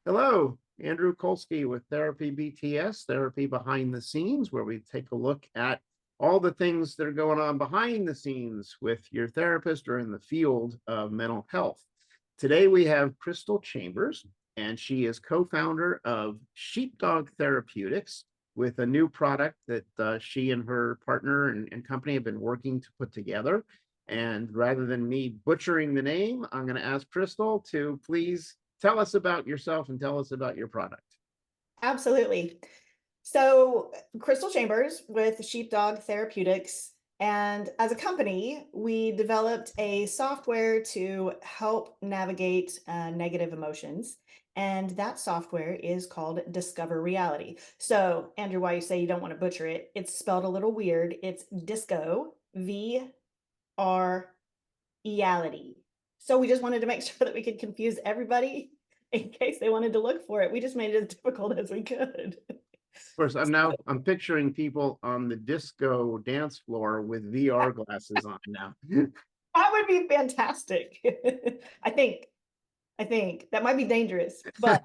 Hello, Andrew Colsky with Therapy BTS, Therapy Behind the Scenes, where we take a look at all the things that are going on behind the scenes with your therapist or in the field of mental health. Today we have Crystal Chambers, and she is co-founder of Sheepdog Therapeutics with a new product that she and her partner and company have been working to put together. And rather than me butchering the name, I'm going to ask Crystal to please tell us about yourself and tell us about your product. Absolutely. So, Crystal Chambers with Sheepdog Therapeutics. And as a company, we developed a software to help navigate negative emotions. And that software is called DiscoverReality. So, Andrew, why you say you don't want to butcher it, it's spelled a little weird. It's Disco, VREality. So, we just wanted to make sure that we could confuse everybody in case they wanted to look for it. We just made it as difficult as we could. Of course, I'm picturing people on the disco dance floor with VR glasses on now. That would be fantastic. I think I think that might be dangerous, but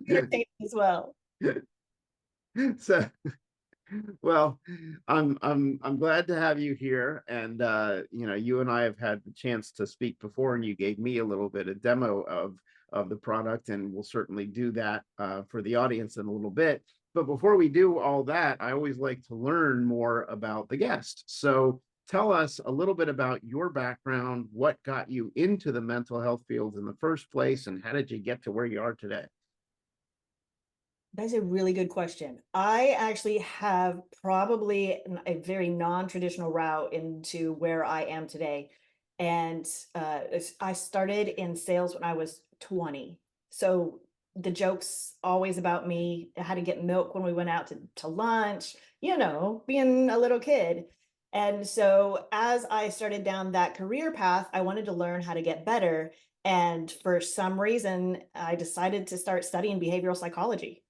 entertaining as well. So, well, I'm glad to have you here, and you and I have had the chance to speak before, and you gave me a little bit of demo of the product, and we'll certainly do that for the audience in a little bit. But before we do all that, I always like to learn more about the guest. So tell us a little bit about your background, what got you into the mental health field in the first place, and how did you get to where you are today? That's a really good question. I actually have probably a very non-traditional route into where I am today. And I started in sales when I was 20. So the joke's always about me, how to get milk when we went out to lunch, being a little kid. And so as I started down that career path, I wanted to learn how to get better. And for some reason, I decided to start studying behavioral psychology.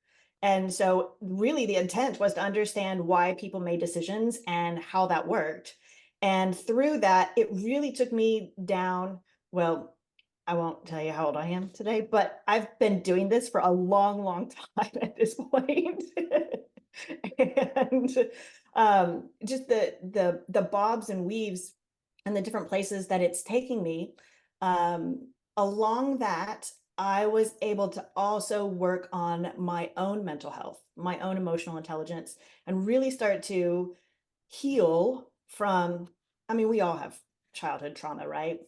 And so, really, the intent was to understand why people made decisions and how that worked. And through that, it really took me down. Well, I won't tell you how old I am today, but I've been doing this for a long, long time at this point. And just the bobs and weaves and the different places that it's taking me. Along that, I was able to also work on my own mental health, my own emotional intelligence, and really start to heal from, I mean, we all have childhood trauma, right?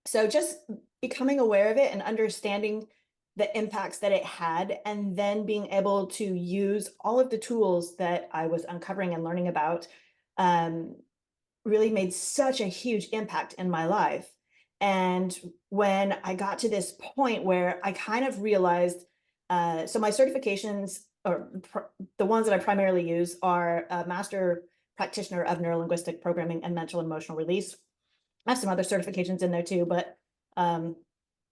So just becoming aware of it and understanding the impacts that it had, and then being able to use all of the tools that I was uncovering and learning about, um, really made such a huge impact in my life. And when I got to this point where I kind of realized, so my certifications, the ones that I primarily use, are a master practitioner of neurolinguistic programming and mental and emotional release. I have some other certifications in there too, but um,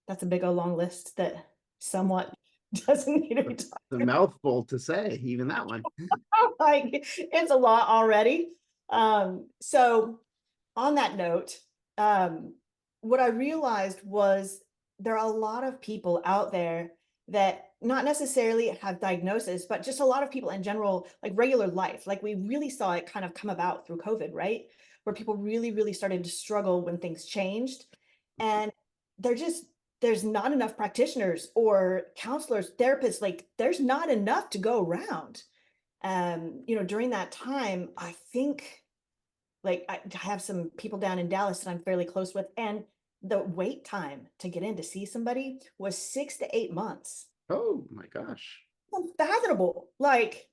that's a big old long list that somewhat doesn't need to be talked The about. mouthful to say, even that one. Like, it's a lot already. So on that note, um, what I realized was there are a lot of people out there that not necessarily have diagnosis, but just a lot of people in general, like regular life. Like, we really saw it kind of come about through COVID, right? Where people really, really started to struggle when things changed. And they're just, there's not enough practitioners or counselors, therapists, like there's not enough to go around. During that time, I think, like, I have some people down in Dallas that I'm fairly close with, and the wait time to get in to see somebody was 6 to 8 months. Oh my gosh. Unfathomable. Like,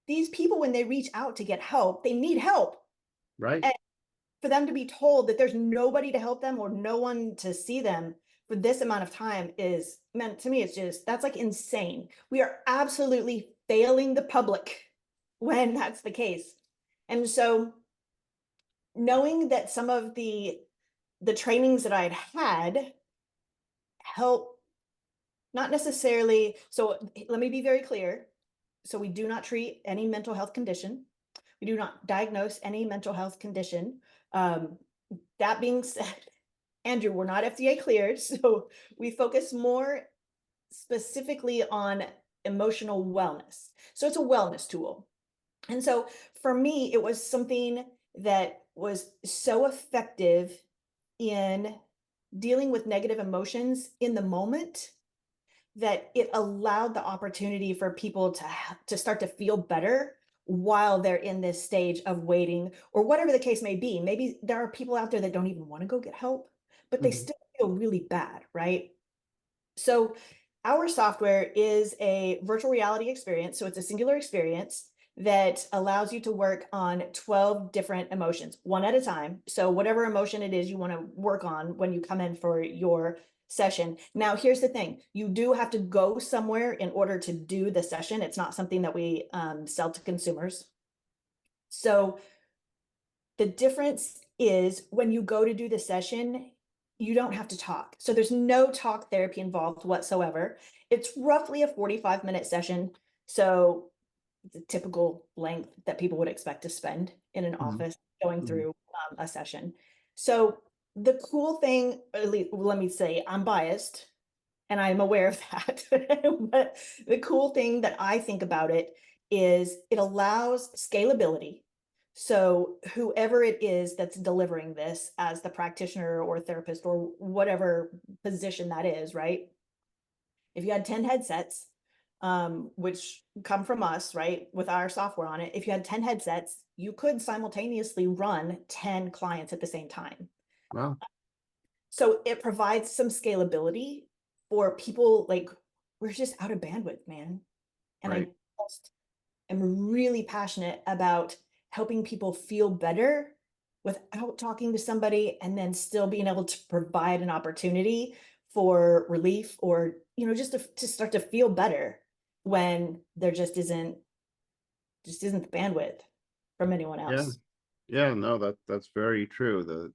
these people, when they reach out to get help, they need help. Right. And for them to be told that there's nobody to help them or no one to see them for this amount of time is, man, to me, it's just, that's like insane. We are absolutely failing the public when that's the case. And so, knowing that some of the trainings that I'd had help, not necessarily, so let me be very clear. So we do not treat any mental health condition. We do not diagnose any mental health condition. Um, that being said, Andrew, we're not FDA cleared, so we focus more specifically on emotional wellness. So it's a wellness tool. And so for me, it was something that was so effective in dealing with negative emotions in the moment that it allowed the opportunity for people to start to feel better while they're in this stage of waiting or whatever the case may be. Maybe there are people out there that don't even want to go get help, but they Mhm. still feel really bad, right? So our software is a virtual reality experience. So it's a singular experience that allows you to work on 12 different emotions, one at a time. So whatever emotion it is you want to work on when you come in for your session. Now, here's the thing. You do have to go somewhere in order to do the session. It's not something that we sell to consumers. So the difference is when you go to do the session, you don't have to talk. So there's no talk therapy involved whatsoever. It's roughly a 45-minute session. So the typical length that people would expect to spend in an Mhm. office going Mhm. through a session. So the cool thing, at least, let me say, I'm biased and I'm aware of that. But the cool thing that I think about it is it allows scalability. So whoever it is that's delivering this as the practitioner or therapist or whatever position that is, right? If you had 10 headsets, which come from us, right, with our software on it, if you had 10 headsets, you could simultaneously run 10 clients at the same time. Wow. So it provides some scalability for people like we're just out of bandwidth, man. And Right. I just am really passionate about helping people feel better without talking to somebody and then still being able to provide an opportunity for relief or just to start to feel better when there just isn't the bandwidth from anyone Yeah. else. Yeah, no, that's very true. The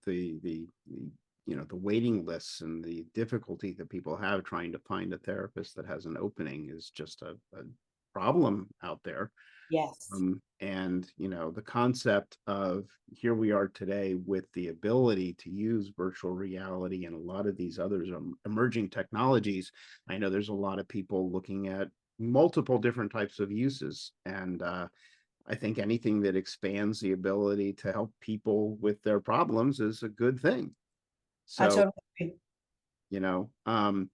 waiting lists and the difficulty that people have trying to find a therapist that has an opening is just a problem out there. Yes. And the concept of here we are today with the ability to use virtual reality and a lot of these others emerging technologies. I know there's a lot of people looking at multiple different types of uses, and I think anything that expands the ability to help people with their problems is a good thing. I So, totally agree. you know, um,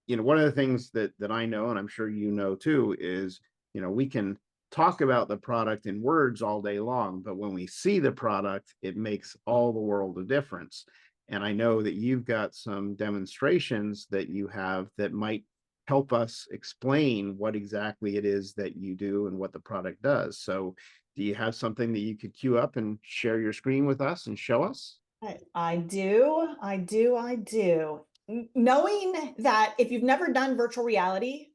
one of the things that I know, and I'm sure you know too, is we can talk about the product in words all day long, but when we see the product, it makes all the world of difference. And I know that you've got some demonstrations that you have that might help us explain what exactly it is that you do and what the product does. So, do you have something that you could queue up and share your screen with us and show us? I do. I do. I do. Knowing that if you've never done virtual reality,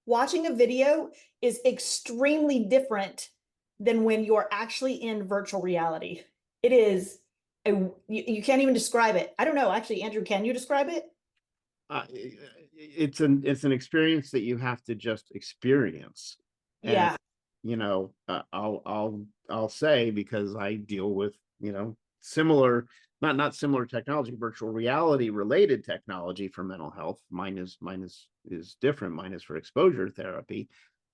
watching a video is extremely different than when you're actually in virtual reality. It is, you can't even describe it. I don't know. Actually, Andrew, can you describe it? It's an experience that you have to just experience. And Yeah. I'll say, because I deal with similar, not similar technology, virtual reality related technology for mental health. Mine is different. Mine is for exposure therapy,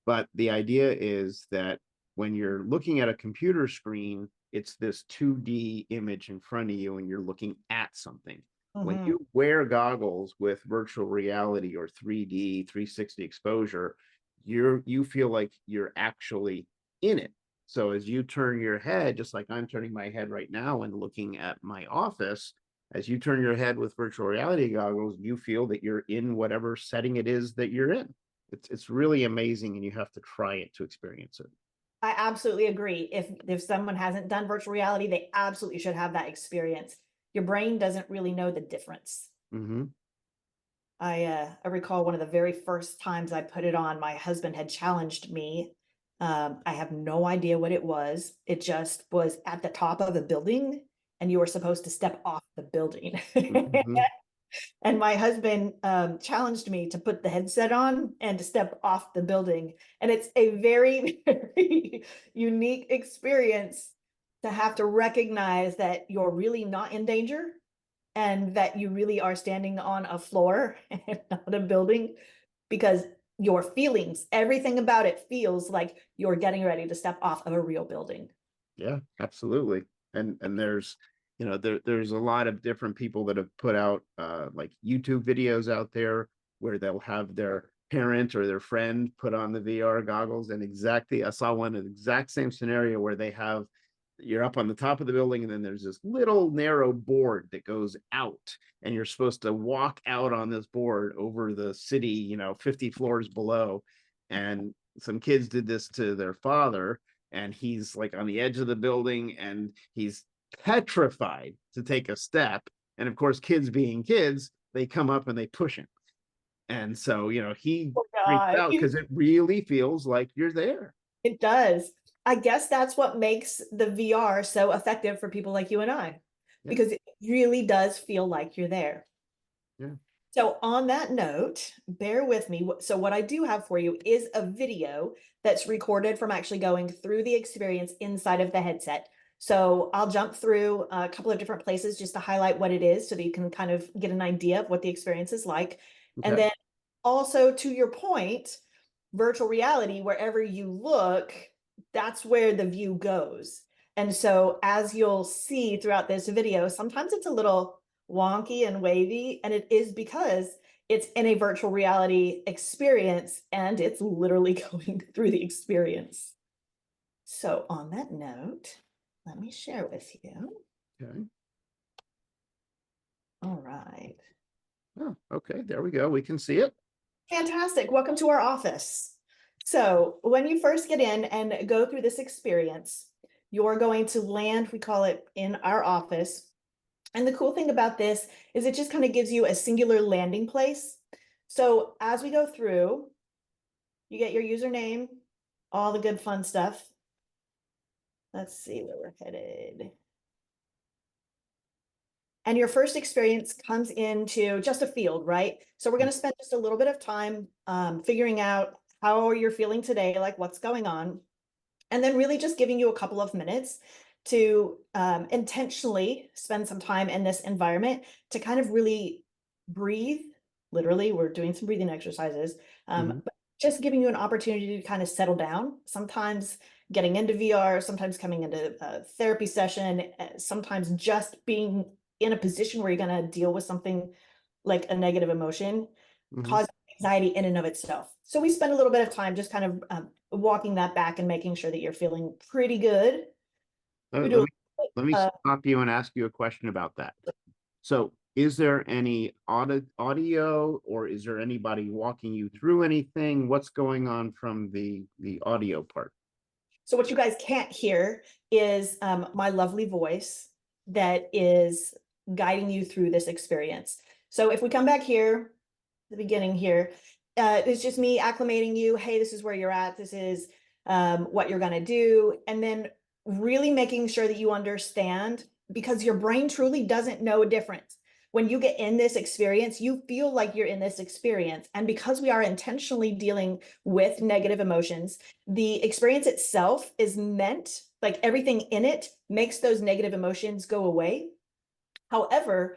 but the idea is that when you're looking at a computer screen, it's this 2D image in front of you and you're looking at something. When Mhm. you wear goggles with virtual reality or 3D 360 exposure, you feel like you're actually in it. So as you turn your head, just like I'm turning my head right now and looking at my office, as you turn your head with virtual reality goggles, you feel that you're in whatever setting it is that you're in. It's really amazing, and you have to try it to experience it. I absolutely agree. If someone hasn't done virtual reality, they absolutely should have that experience. Your brain doesn't really know the difference. Mm-hmm. I recall one of the very first times I put it on, my husband had challenged me. I have no idea what it was. It just was at the top of a building, and you were supposed to step off the building. Mm-hmm. And my husband challenged me to put the headset on and to step off the building. And it's a very, very unique experience to have to recognize that you're really not in danger and that you really are standing on a floor and not a building. because your feelings, everything about it feels like you're getting ready to step off of a real building. Yeah, absolutely. And there's, there's a lot of different people that have put out like YouTube videos out there where they'll have their parent or their friend put on the VR goggles, and I saw one of the exact same scenario where you're up on the top of the building, and then there's this little narrow board that goes out, and you're supposed to walk out on this board over the city, 50 floors below. And some kids did this to their father, and he's like on the edge of the building, and he's petrified to take a step. And of course, kids being kids, they come up and they push him. And so, he Oh freaks God. out because it really feels like you're there. It does. I guess that's what makes the VR so effective for people like you and I, Yeah. because it really does feel like you're there. Yeah. So on that note, bear with me. So what I do have for you is a video that's recorded from actually going through the experience inside of the headset. So I'll jump through a couple of different places just to highlight what it is so that you can kind of get an idea of what the experience is like. Okay. And then also, to your point, virtual reality, wherever you look, that's where the view goes. And so as you'll see throughout this video, sometimes it's a little wonky and wavy, and it is because it's in a virtual reality experience and it's literally going through the experience. So on that note, let me share with you. Okay. All right. Oh, okay. There we go. We can see it. Fantastic. Welcome to our office. So when you first get in and go through this experience, you're going to land, we call it, in our office. And the cool thing about this is it just kind of gives you a singular landing place. So as we go through, you get your username, all the good fun stuff. Let's see where we're headed. And your first experience comes into just a field, right? So we're going to spend just a little bit of time figuring out how you're feeling today, like what's going on. And then really just giving you a couple of minutes to intentionally spend some time in this environment to kind of really breathe. Literally, we're doing some breathing exercises, but just giving you an opportunity to kind of settle down. Sometimes getting into VR, sometimes coming into a therapy session, sometimes just being in a position where you're going to deal with something like a negative emotion, cause anxiety in and of itself. So we spend a little bit of time just kind of walking that back and making sure that you're feeling pretty good. Let me stop you and ask you a question about that. So is there any audio, or is there anybody walking you through anything? What's going on from the audio part? So what you guys can't hear is my lovely voice that is guiding you through this experience. So if we come back here, the beginning here, it's just me acclimating you. Hey, this is where you're at. This is what you're going to do. And then really making sure that you understand, because your brain truly doesn't know a difference. When you get in this experience, you feel like you're in this experience. And because we are intentionally dealing with negative emotions, the experience itself is meant, like everything in it makes those negative emotions go away. However,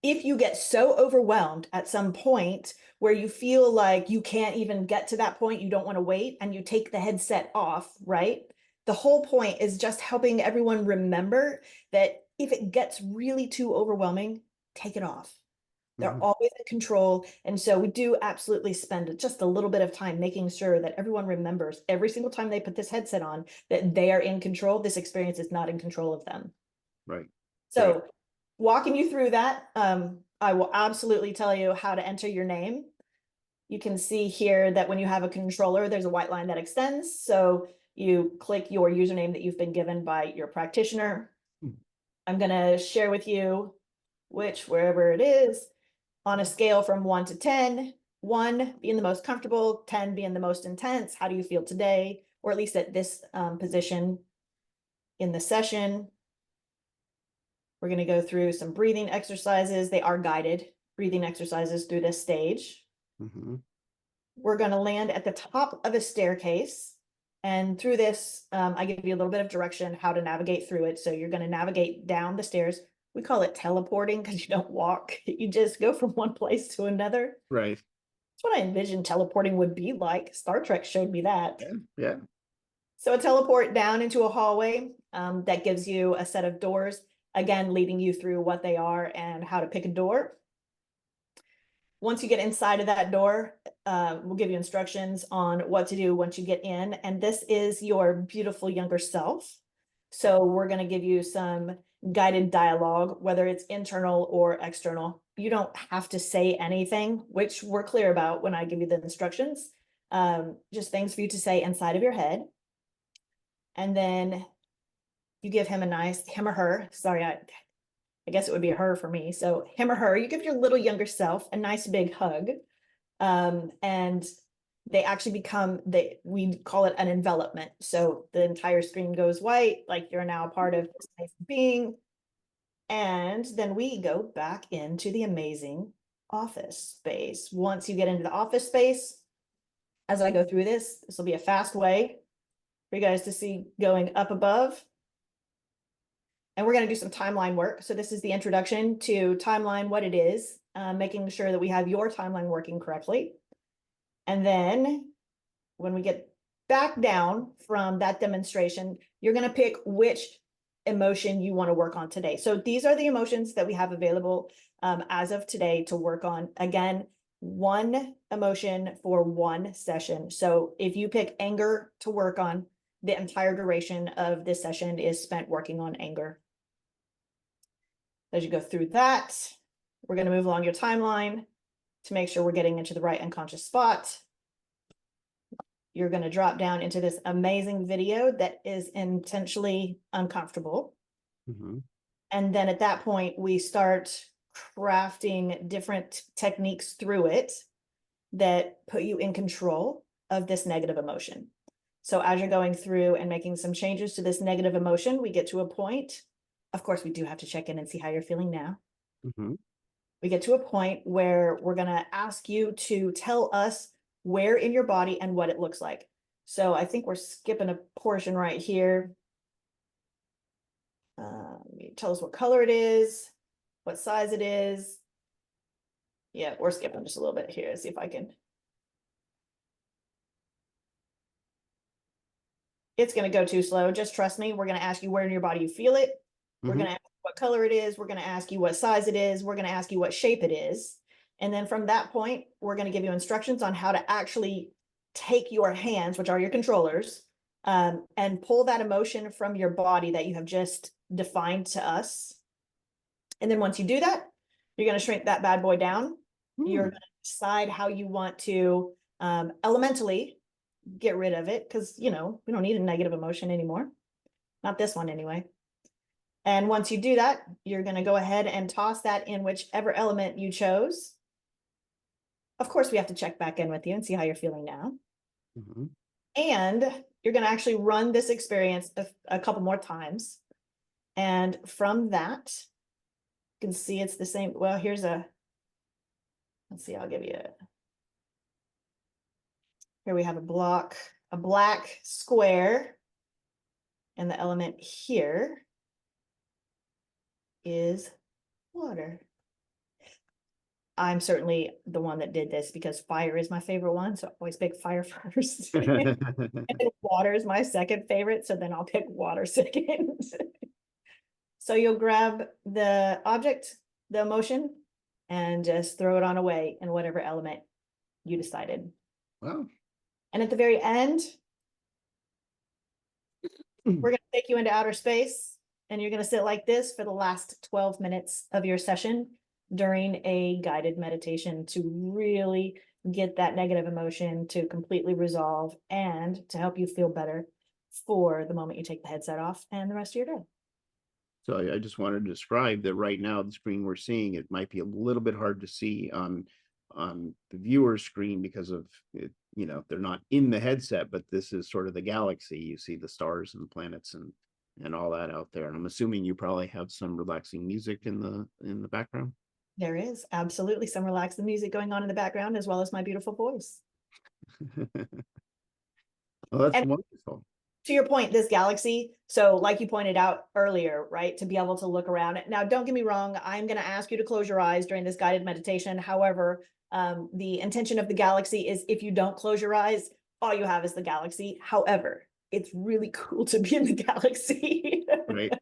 if you get so overwhelmed at some point where you feel like you can't even get to that point, you don't want to wait, and you take the headset off, right? The whole point is just helping everyone remember that if it gets really too overwhelming, take it off. They're always in control. And so we do absolutely spend just a little bit of time making sure that everyone remembers every single time they put this headset on that they are in control. This experience is not in control of them. Right. So walking you through that, I will absolutely tell you how to enter your name. You can see here that when you have a controller, there's a white line that extends. So you click your username that you've been given by your practitioner. I'm going to share with you wherever it is, on a scale from 1 to 10, 1 being the most comfortable, 10 being the most intense. How do you feel today? Or at least at this position in the session. We're going to go through some breathing exercises. They are guided breathing exercises through this stage. We're going to land at the top of a staircase. And through this, I give you a little bit of direction how to navigate through it. So you're going to navigate down the stairs. We call it teleporting because you don't walk. You just go from one place to another. Right. That's what I envisioned teleporting would be like. Star Trek showed me that. Yeah, yeah. So a teleport down into a hallway that gives you a set of doors, again, leading you through what they are and how to pick a door. Once you get inside of that door, we'll give you instructions on what to do once you get in. And this is your beautiful younger self. So we're going to give you some guided dialogue, whether it's internal or external. You don't have to say anything, which we're clear about when I give you the instructions. Just things for you to say inside of your head. And then you give him a nice, him or her, sorry, I guess it would be a her for me. So him or her, you give your little younger self a nice big hug. And they actually become, we call it an envelopment. So the entire screen goes white, like you're now a part of this nice being. And then we go back into the amazing office space. Once you get into the office space, as I go through this will be a fast way for you guys to see going up above. And we're going to do some timeline work. So this is the introduction to timeline, what it is, making sure that we have your timeline working correctly. And then when we get back down from that demonstration, you're going to pick which emotion you want to work on today. So these are the emotions that we have available as of today to work on. Again, one emotion for one session. So if you pick anger to work on, the entire duration of this session is spent working on anger. As you go through that, we're going to move along your timeline to make sure we're getting into the right unconscious spot. You're going to drop down into this amazing video that is intentionally uncomfortable. Mm-hmm. And then at that point, we start crafting different techniques through it that put you in control of this negative emotion. So as you're going through and making some changes to this negative emotion, we get to a point. Of course, we do have to check in and see how you're feeling now. Mm-hmm. We get to a point where we're going to ask you to tell us where in your body and what it looks like. So I think we're skipping a portion right here. Tell us what color it is, what size it is. Yeah, we're skipping just a little bit here. See if I can. It's going to go too slow. Just trust me. We're going to ask you where in your body you feel it. We're going to ask you what color it is. We're going to ask you what size it is. We're going to ask you what shape it is. And then from that point, we're going to give you instructions on how to actually take your hands, which are your controllers, and pull that emotion from your body that you have just defined to us. And then once you do that, you're going to shrink that bad boy down. You're going to decide how you want to elementally get rid of it, because, you know, we don't need a negative emotion anymore. Not this one anyway. And once you do that, you're going to go ahead and toss that in whichever element you chose. Of course, we have to check back in with you and see how you're feeling now. Mm-hmm. And you're going to actually run this experience a couple more times. And from that, you can see it's the same. Well, here's a, let's see, I'll give you a, here we have a black square. And the element here is water. I'm certainly the one that did this because fire is my favorite one. So I always pick fire first. And water is my second favorite. So then I'll pick water second. So you'll grab the object, the emotion, and just throw it on away in whatever element you decided. Wow. And at the very end, we're going to take you into outer space, and you're going to sit like this for the last 12 minutes of your session during a guided meditation to really get that negative emotion to completely resolve and to help you feel better for the moment you take the headset off and the rest of your day. So I just wanted to describe that right now, the screen we're seeing, it might be a little bit hard to see on the viewer's screen because of it, you know, they're not in the headset, but this is sort of the galaxy. You see the stars and planets and all that out there. And I'm assuming you probably have some relaxing music in the background. There is absolutely some relaxing music going on in the background, as well as my beautiful voice. Well, that's And wonderful. to your point, this galaxy, so like you pointed out earlier, right, to be able to look around it. Now, don't get me wrong, I'm going to ask you to close your eyes during this guided meditation. However, The intention of the galaxy is if you don't close your eyes, all you have is the galaxy. However, it's really cool to be in the galaxy. Right.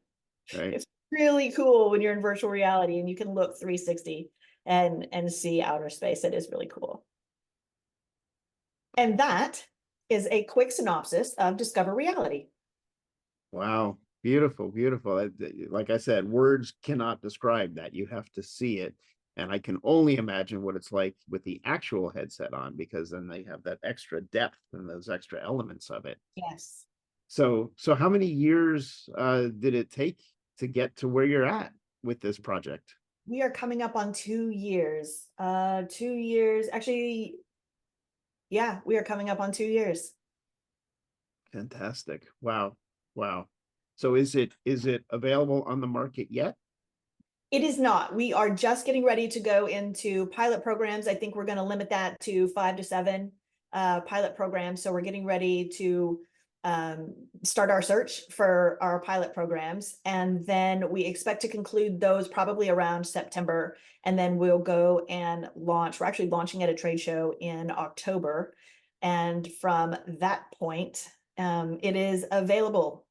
Right. It's really cool when you're in virtual reality and you can look 360 and see outer space. It is really cool. And that is a quick synopsis of Discover Reality. Wow. Beautiful, beautiful. Like I said, words cannot describe that. You have to see it. And I can only imagine what it's like with the actual headset on, because then they have that extra depth and those extra elements of it. Yes. So how many years did it take to get to where you're at with this project? We are coming up on 2 years. 2 years. Actually, yeah, we are coming up on 2 years. Fantastic. Wow. Wow. So is it available on the market yet? It is not. We are just getting ready to go into pilot programs. I think we're going to limit that to 5 to 7 pilot programs. So we're getting ready to start our search for our pilot programs. And then we expect to conclude those probably around September. And then we'll go and launch. We're actually launching at a trade show in October. And from that point, it is available.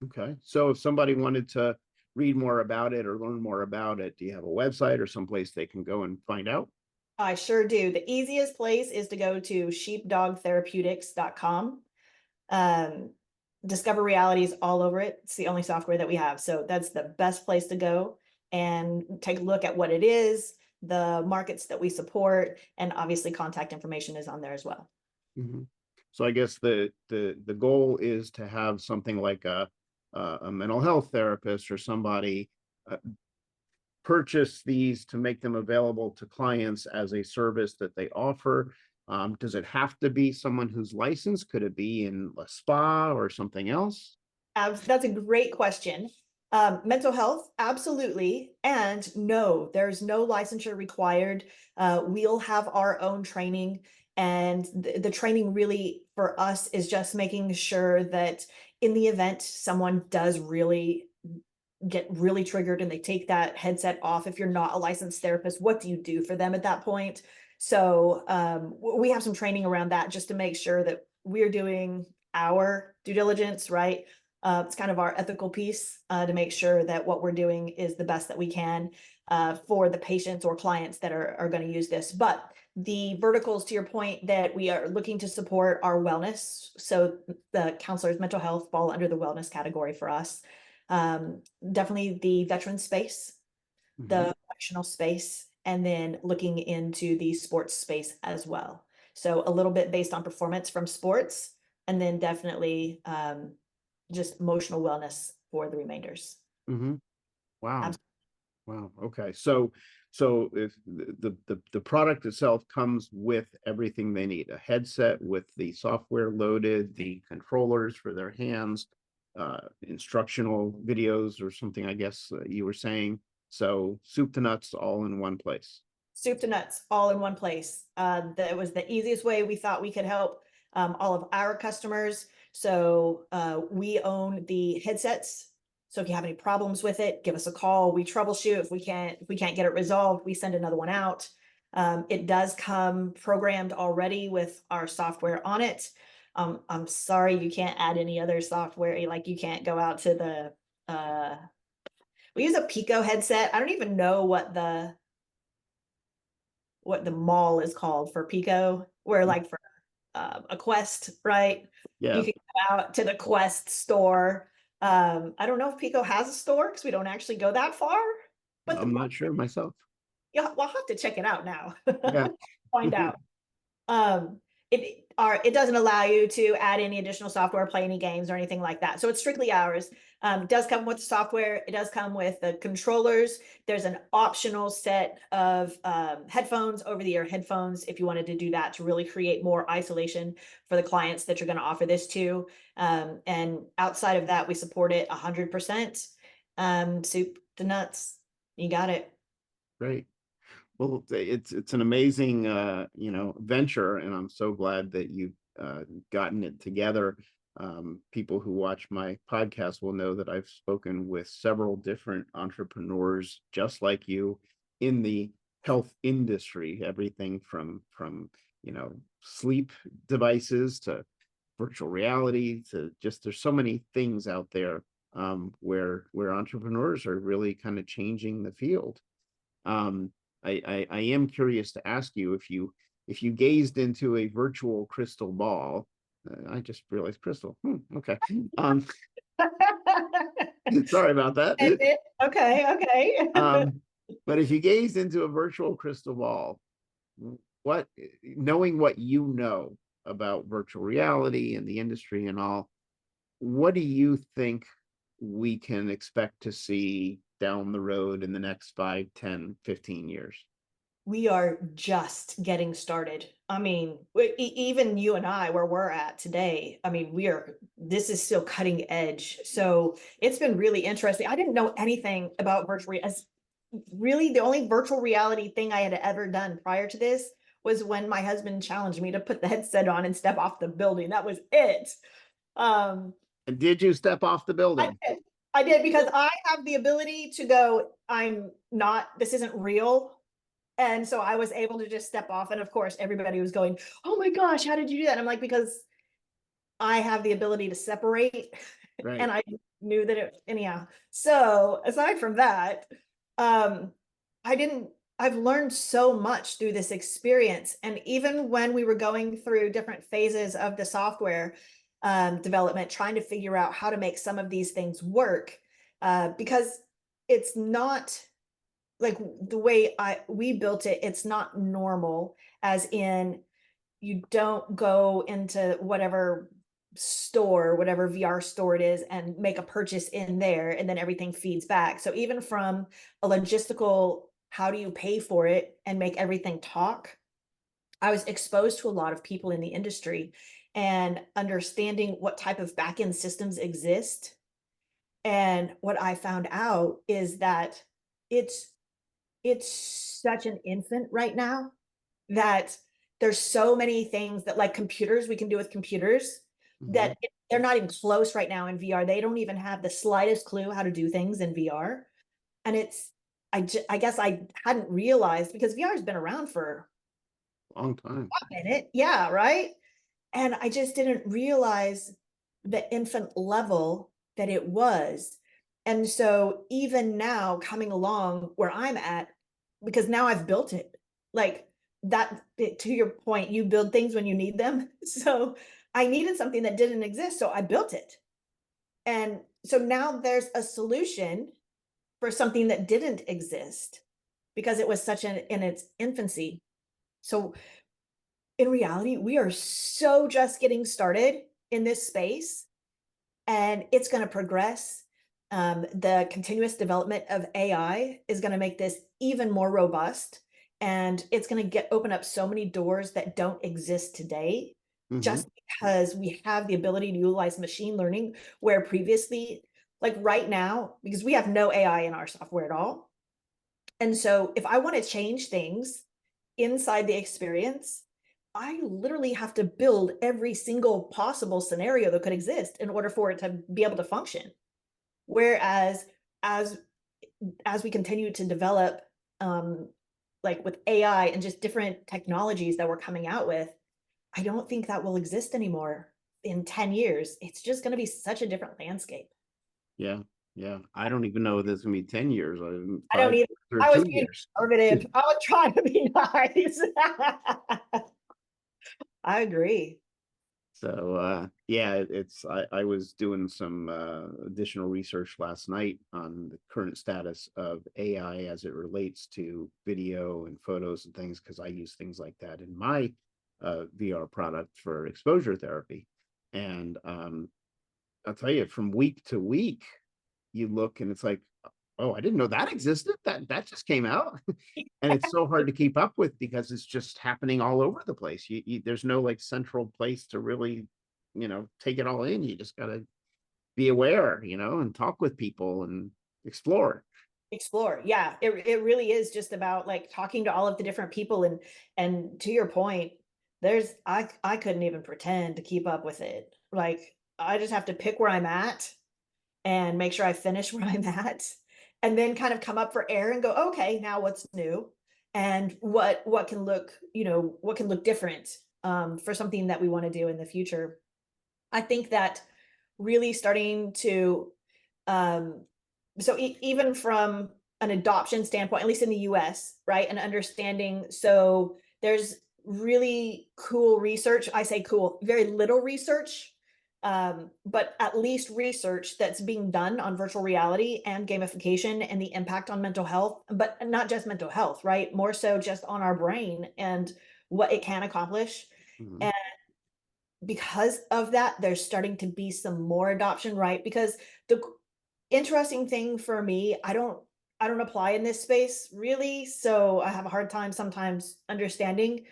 Okay. So if somebody wanted to read more about it or learn more about it, do you have a website or someplace they can go and find out? I sure do. The easiest place is to go to sheepdogtherapeutics.com. Discover Reality is all over it. It's the only software that we have. So that's the best place to go and take a look at what it is, the markets that we support, and obviously contact information is on there as well. Mm-hmm. So I guess the goal is to have something like a mental health therapist or somebody purchase these to make them available to clients as a service that they offer. Does it have to be someone who's licensed? Could it be in a spa or something else? That's a great question. Mental health, absolutely. And no, there's no licensure required. We'll have our own training. And the training really for us is just making sure that in the event someone does really get really triggered and they take that headset off, if you're not a licensed therapist, what do you do for them at that point? So we have some training around that just to make sure that we're doing our due diligence, right? It's kind of our ethical piece to make sure that what we're doing is the best that we can for the patients or clients that are going to use this. But the verticals, to your point, that we are looking to support are wellness. So the counselors, mental health fall under the wellness category for us. Definitely the veteran space, the professional space, and then looking into the sports space as well. So a little bit based on performance from sports, and then definitely just emotional wellness for the remainders. Mm-hmm. Wow. Absolutely. Wow. Okay. So if the product itself comes with everything they need, a headset with the software loaded, the controllers for their hands, instructional videos or something, I guess you were saying. So soup to nuts all in one place. Soup to nuts, all in one place. That was the easiest way we thought we could help all of our customers. So we own the headsets. So if you have any problems with it, give us a call. We troubleshoot. If we can't get it resolved, we send another one out. It does come programmed already with our software on it. I'm sorry you can't add any other software. Like you can't go out to the we use a Pico headset. I don't even know what the mall is called for Pico, where like for a Quest, right? Yeah. You can go out to the Quest store. I don't know if Pico has a store because we don't actually go that far, but I'm not sure myself. yeah, we'll have to check it out now. Yeah. Find out. It doesn't allow you to add any additional software, play any games or anything like that. So it's strictly ours. It does come with the software. It does come with the controllers. There's an optional set of headphones, over-the-ear headphones, if you wanted to do that to really create more isolation for the clients that you're going to offer this to. And outside of that, we support it 100%. Soup to nuts. You got it. Great. Well, it's an amazing venture, and I'm so glad that you've gotten it together. People who watch my podcast will know that I've spoken with several different entrepreneurs just like you in the health industry, everything from sleep devices to virtual reality to just, there's so many things out there where entrepreneurs are really kind of changing the field. um I am curious to ask you, if you gazed into a virtual crystal ball. I just realized crystal. Okay. um Sorry about that. Okay, okay. um but if you gazed into a virtual crystal ball, what, knowing what you know about virtual reality and the industry and all, what do you think we can expect to see down the road in the next 5, 10, 15 years? We are just getting started. I mean, even you and I, where we're at today, I mean, this is still cutting edge. So it's been really interesting. I didn't know anything about as really the only virtual reality thing I had ever done prior to this was when my husband challenged me to put the headset on and step off the building. That was it. Um, And did you step off the I building? did. I did because I have the ability to go, this isn't real. And so I was able to just step off. And of course, everybody was going, "Oh my gosh, how did you do that?" And I'm like, because I have the ability to separate. Right. And I knew that anyhow. So aside from that, um, I've learned so much through this experience. And even when we were going through different phases of the software development, trying to figure out how to make some of these things work, because it's not like the way we built it, it's not normal, as in you don't go into whatever store, whatever VR store it is, and make a purchase in there, and then everything feeds back. So even from a logistical, how do you pay for it and make everything talk? I was exposed to a lot of people in the industry and understanding what type of backend systems exist. And what I found out is that it's it's such an infant right now that there's so many things that, like computers, we can do with computers Mhm. that they're not even close right now in VR. They don't even have the slightest clue how to do things in VR. And I guess I hadn't realized, because VR has been around for Long time. a minute. Yeah, right. And I just didn't realize the infant level that it was. And so even now coming along where I'm at, because now I've built it, like to your point, you build things when you need them. So I needed something that didn't exist. So I built it. And so now there's a solution for something that didn't exist because it was such in its infancy. So in reality, we are so just getting started in this space, and it's going to progress. The continuous development of AI is going to make this even more robust, and it's going to open up so many doors that don't exist today, Mhm. just because we have the ability to utilize machine learning, where previously, like right now, because we have no AI in our software at all. And so if I want to change things inside the experience, I literally have to build every single possible scenario that could exist in order for it to be able to function. Whereas as as we continue to develop, um, like with AI and just different technologies that we're coming out with, I don't think that will exist anymore in 10 years. It's just going to be such a different landscape. Yeah. Yeah. I don't even know if this is gonna be 10 years or I don't 5 even, or I was 2 being years. conservative. I was trying to be nice. I agree. So yeah, I was doing some additional research last night on the current status of AI as it relates to video and photos and things, because I use things like that in my VR product for exposure therapy. And I'll tell you, from week to week, you look and it's like, oh, I didn't know that existed. That just came out. And it's so hard to keep up with because it's just happening all over the place. There's no like central place to really, take it all in. You just gotta be aware, and talk with people and explore. Explore. Yeah, it really is just about like talking to all of the different people, and to your point, I couldn't even pretend to keep up with it. Like I just have to pick where I'm at and make sure I finish where I'm at, and then kind of come up for air and go, okay, now what's new? and what can look, what can look different for something that we want to do in the future. I think that really starting to, um, even from an adoption standpoint, at least in the US, right, and understanding. So there's really cool research. I say cool, very little research, but at least research that's being done on virtual reality and gamification and the impact on mental health, but not just mental health, right? More so just on our brain and what it can accomplish. Mhm. Because of that, there's starting to be some more adoption, right? Because the interesting thing for me, I don't apply in this space really, so I have a hard time sometimes understanding.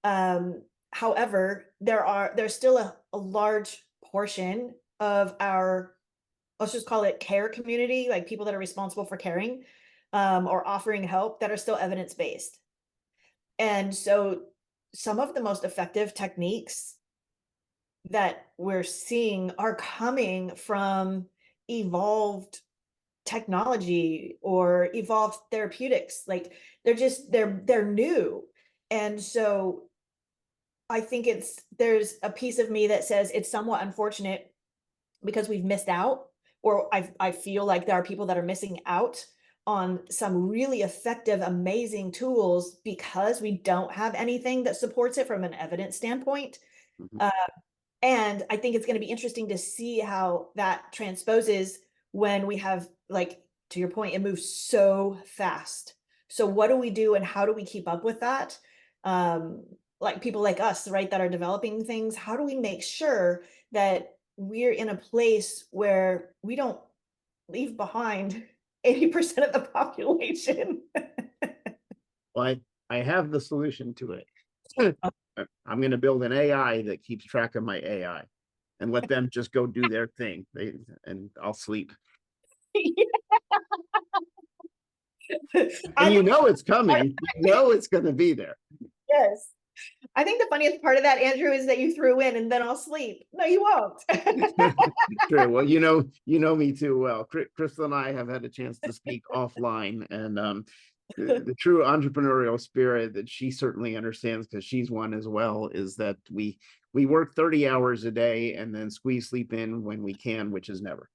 Um, However, there's still a large portion of our, let's just call it care community, like people that are responsible for caring, or offering help, that are still evidence-based. And so some of the most effective techniques that we're seeing are coming from evolved technology or evolved therapeutics. Like they're new. And so I think there's a piece of me that says it's somewhat unfortunate because we've missed out, or I feel like there are people that are missing out on some really effective, amazing tools because we don't have anything that supports it from an evidence standpoint. Mhm. Uh, and I think it's gonna be interesting to see how that transposes when we have, like, to your point, it moves so fast. So what do we do and how do we keep up with that? Um, like people like us, right, that are developing things, how do we make sure that we're in a place where we don't leave behind 80% of the population? Well, I have the solution to it. I'm going to build an AI that keeps track of my AI and let them just go do their thing. And I'll sleep. And I it's coming. It's going to be there. Yes. I think the funniest part of that, Andrew, is that you threw in "and then I'll sleep." No, you won't. True. Well, me too well. Crystal and I have had a chance to speak offline, and the true entrepreneurial spirit that she certainly understands, because she's one as well, is that we work 30 hours a day and then squeeze sleep in when we can, which is never.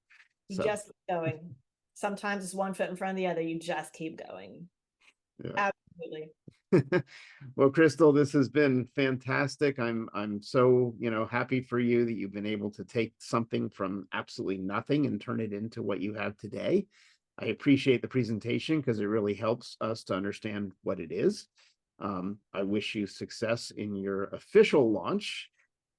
You So just keep going. Sometimes it's one foot in front of the other. You just keep going. yeah. Absolutely. Well, Crystal, this has been fantastic. I'm so, happy for you that you've been able to take something from absolutely nothing and turn it into what you have today. I appreciate the presentation because it really helps us to understand what it is. I wish you success in your official launch.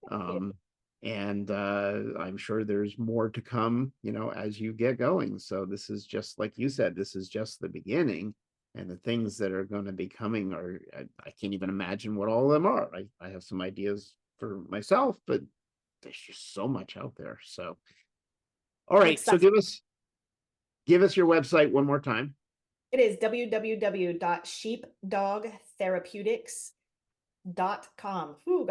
Um, and I'm sure there's more to come, as you get going. So this is just like you said, this is just the beginning. And the things that are going to be coming are, I can't even imagine what all of them are. I have some ideas for myself, but there's just so much out there. So, all I'm right. So excited. give us your website one more time. It is www.sheepdogtherapeutics.com. Ooh,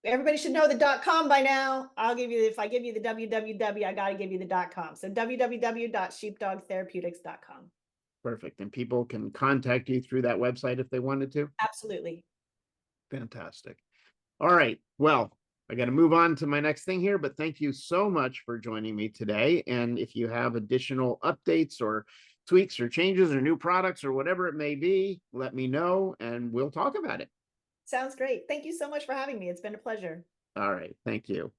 everybody should know the .com by now. If I give you the www, I got to give you the .com. So www.sheepdogtherapeutics.com. Perfect. And people can contact you through that website if they wanted to. Absolutely. Fantastic. All right. Well, I got to move on to my next thing here, but thank you so much for joining me today. And if you have additional updates or tweaks or changes or new products or whatever it may be, let me know and we'll talk about it. Sounds great. Thank you so much for having me. It's been a pleasure. All right. Thank you.